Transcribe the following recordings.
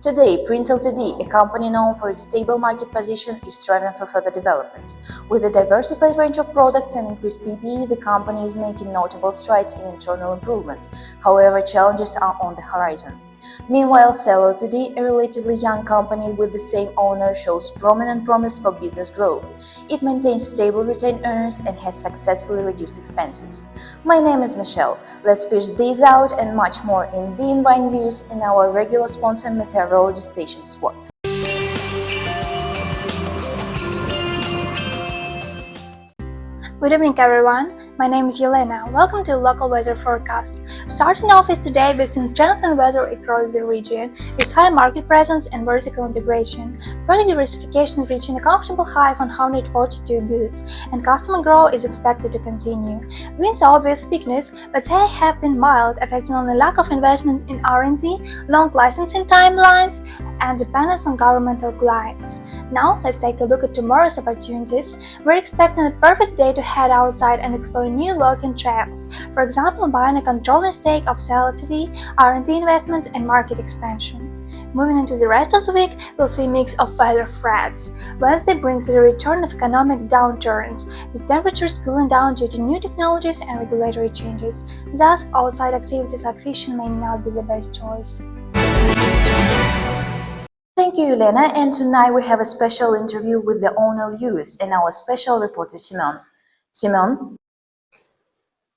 Today, Print Ltd, a company known for its stable market position, is striving for further development. With a diversified range of products and increased PPE, the company is making notable strides in internal improvements. However, challenges are on the horizon. Meanwhile, Cell Ltd, a relatively young company with the same owner, shows prominent promise for business growth. It maintains stable retained earnings and has successfully reduced expenses. My name is Michelle. Let's fish these out and much more in BNY News in our regular sponsor Meteorology Station SWAT. Good evening, everyone. My name is Yelena. Welcome to Local Weather Forecast. Starting off is today, we've seen strengthened weather across the region, with high market presence and vertical integration. Product diversification reaching a comfortable high of 142 goods, and customer growth is expected to continue. Winds are obvious weakness, but they have been mild, affecting only lack of investments in R&D, long licensing timelines, and dependence on governmental grants. Now, let's take a look at tomorrow's opportunities. We're expecting a perfect day to head outside and explore new walking trails. For example, buying a controlling stake of Cell Ltd, R&D investments, and market expansion. Moving into the rest of the week, we'll see a mix of weather threats. Wednesday brings the return of economic downturns, with temperatures cooling down due to new technologies and regulatory changes. Thus, outside activities like fishing may not be the best choice. Thank you, Elena, and tonight we have a special interview with the owner Lewis and our special reporter Simeon. Simeon?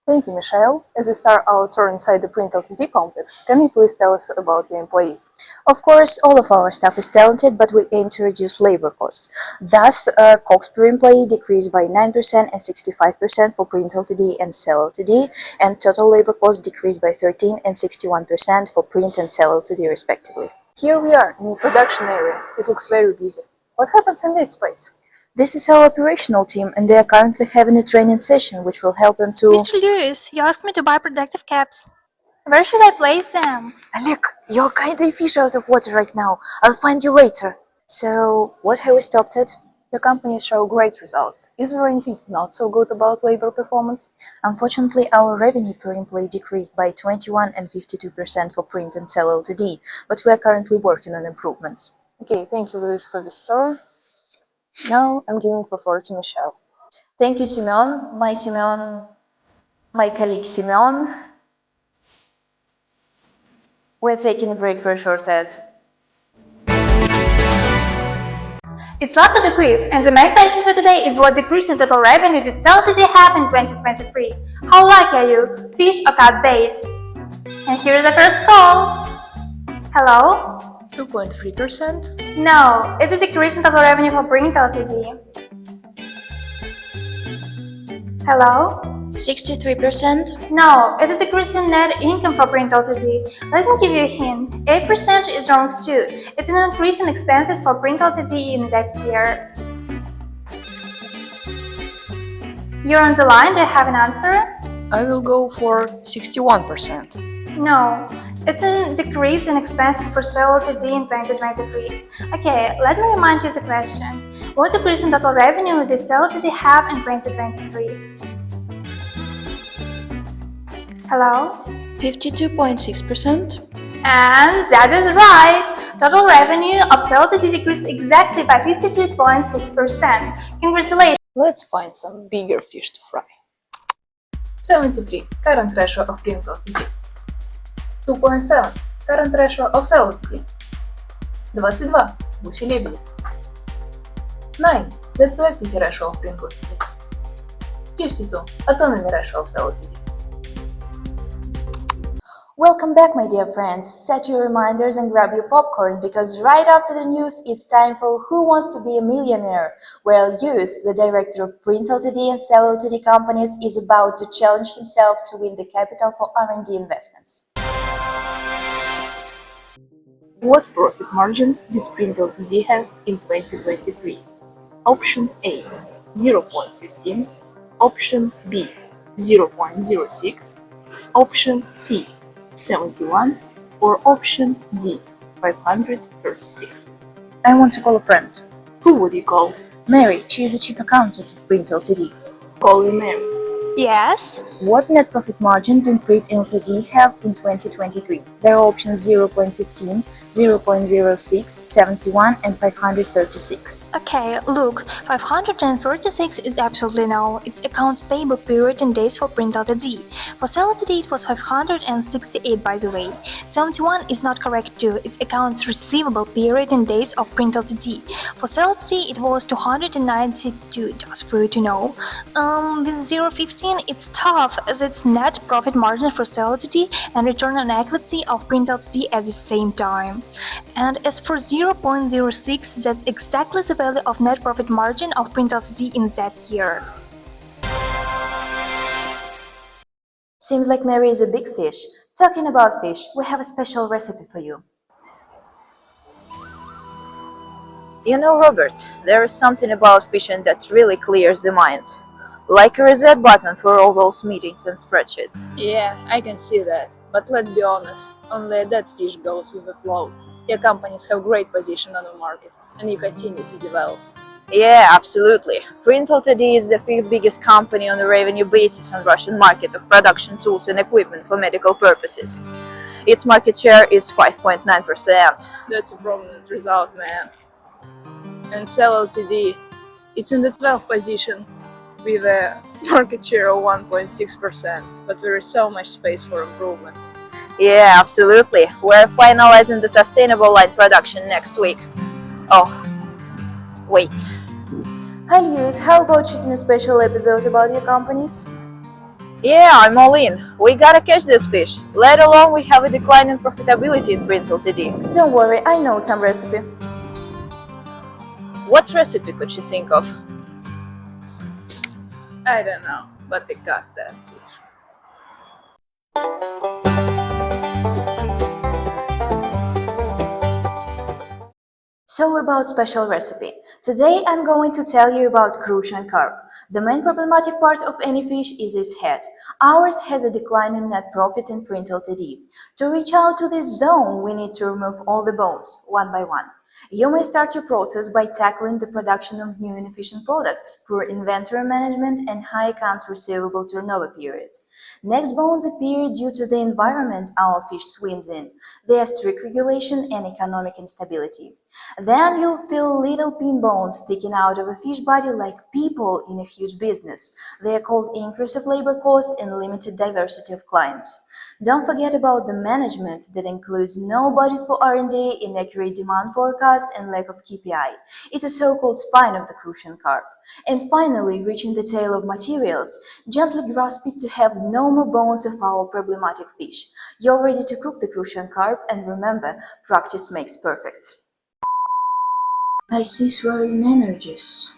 Thank you, Michelle. As we start our tour inside the Print Ltd complex, can you please tell us about your employees? Of course, all of our staff is talented, but we aim to reduce labor costs. Thus, costs per employee decreased by 9% and 65% for Print Ltd and Cell Ltd, and total labor costs decreased by 13% and 61% for Print and Cell Ltd respectively. Here we are in the production area. It looks very busy. What happens in this space? This is our operational team, and they are currently having a training session which will help them to… Mr. Lewis, you asked me to buy protective caps. Where should I place them? Alec, you're kinda fish out of water right now. I'll find you later. So, what have we stopped at? Your companies show great results. Is there anything not so good about labor performance? Unfortunately, our revenue per employee decreased by 21% and 52% for Print and Cell Ltd, but we are currently working on improvements. Okay, thank you, Lewis, for the story. Now I'm giving the floor to Michelle. Thank you, Simeon. My colleague Simeon. We're taking a break for a short ad. It's not the quiz, and the main question for today is what decrease in total revenue did Cell Ltd have in 2023? How lucky are you, fish or cut bait? And here's the first call. Hello? 2.3%. No, it's a decrease in total revenue for Print Ltd. Hello? 63%? No, it's a decrease in net income for Print Ltd. Let me give you a hint. 8% is wrong too. It's an increase in expenses for Print Ltd in that year. You're on the line, do you have an answer? I will go for 61%. No, it's a decrease in expenses for Cell Ltd in 2023. Okay, let me remind you the question. What decrease in total revenue did Cell Ltd have in 2023? Hello? 52.6%? And that is right! Total revenue of Cell Ltd decreased exactly by 52.6%. Congratulations! Let's find some bigger fish to fry. 73. Current ratio of Print Ltd. 2.7. Current ratio of Cell Ltd. 22. Гуси-лебеди. 9. Debt to equity ratio of Print Ltd. 52. Autonomy ratio of Cell Ltd. Welcome back, my dear friends. Set your reminders and grab your popcorn, because right after the news, it's time for Who Wants to Be a Millionaire, where Lewis, the director of Print Ltd and Cell Ltd companies, is about to challenge himself to win the capital for R&D investments. What profit margin did Print Ltd have in 2023? Option A, 0.15, option B, 0.06, option C, 71, or option D, 536. I want to call a friend. Who would you call? Mary, she is the chief accountant of Print Ltd. Call you Mary. Yes? What net profit margin did Print Ltd have in 2023? There are options 0.15, 0.06, 71 and 536. Okay, look, 536 is absolutely no. It's accounts payable period in days for Print Ltd. For Sell Ltd it was 568 by the way. 71 is not correct too. It's accounts receivable period in days of Print Ltd. For Sell Ltd it was 292, just for you to know. With 0.15 it's tough as it's net profit margin for Sell Ltd and return on equity of Print Ltd at the same time. And as for 0.06, that's exactly the value of net profit margin of Print Ltd in that year. Seems like Mary is a big fish. Talking about fish, we have a special recipe for you. You know, Robert, there is something about fishing that really clears the mind. Like a reset button for all those meetings and spreadsheets. Yeah, I can see that. But let's be honest, only a dead fish goes with the flow. Your companies have great position on the market, and you continue to develop. Yeah, absolutely. Print Ltd is the fifth biggest company on a revenue basis on Russian market of production tools and equipment for medical purposes. Its market share is 5.9%. That's a prominent result, man. And Sell Ltd, it's in the 12th position with a market share of 1.6%, but there is so much space for improvement. Yeah, absolutely. We're finalizing the sustainable line production next week. Oh, wait. Hi Lewis, how about shooting a special episode about your companies? Yeah, I'm all in. We gotta catch this fish. Let alone we have a decline in profitability in Print Ltd. Don't worry, I know some recipe. What recipe could you think of? I don't know, but they got that fish. So about special recipe. Today I'm going to tell you about crucian carp. The main problematic part of any fish is its head. Ours has a decline in net profit in Print Ltd. To reach out to this zone, we need to remove all the bones, one by one. You may start your process by tackling the production of new inefficient products, poor inventory management, and high accounts receivable turnover period. Next bones appear due to the environment our fish swims in, their strict regulation and economic instability. Then you'll feel little pin bones sticking out of a fish body like people in a huge business. They are called increase of labor cost and limited diversity of clients. Don't forget about the management that includes no budget for R&D, inaccurate demand forecast, and lack of KPI. It's a so-called spine of the crucian carp. And finally, reaching the tail of materials, gently grasp it to have no more bones of our problematic fish. You're ready to cook the crucian carp, and remember, practice makes perfect. I see swirling energies.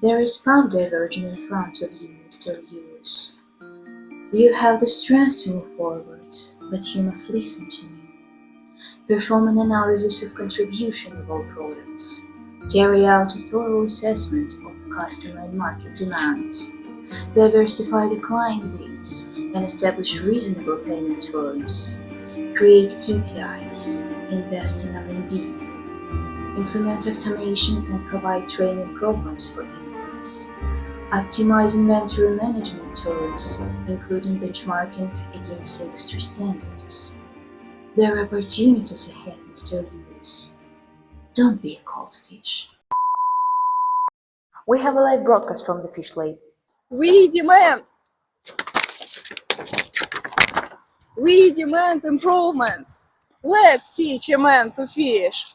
There is path diverging in front of you, Mr. Lewis. You have the strength to move forward, but you must listen to me. Perform an analysis of contribution of all products. Carry out a thorough assessment of customer and market demands. Diversify the client base and establish reasonable payment terms. Create KPIs. Invest in R&D. Implement automation and provide training programs for employees. Optimize inventory management terms, including benchmarking against industry standards. There are opportunities ahead, Mr. Lewis. Don't be a cold fish. We have a live broadcast from the fish lake. We demand improvements. Let's teach a man to fish.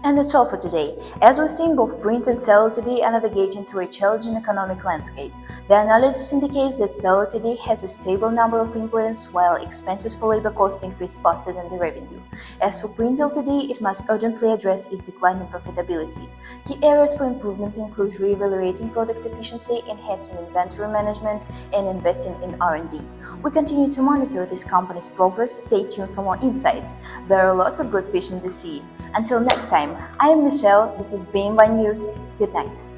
And that's all for today. As we've seen, both Print and Sell Ltd are navigating through a challenging economic landscape. The analysis indicates that Sell Ltd has a stable number of employees, while expenses for labor cost increase faster than the revenue. As for Print Ltd, it must urgently address its decline in profitability. Key areas for improvement include re-evaluating product efficiency, enhancing inventory management, and investing in R&D. We continue to monitor this company's progress. Stay tuned for more insights. There are lots of good fish in the sea. Until next time, I am Michelle, this is BMY News, good night.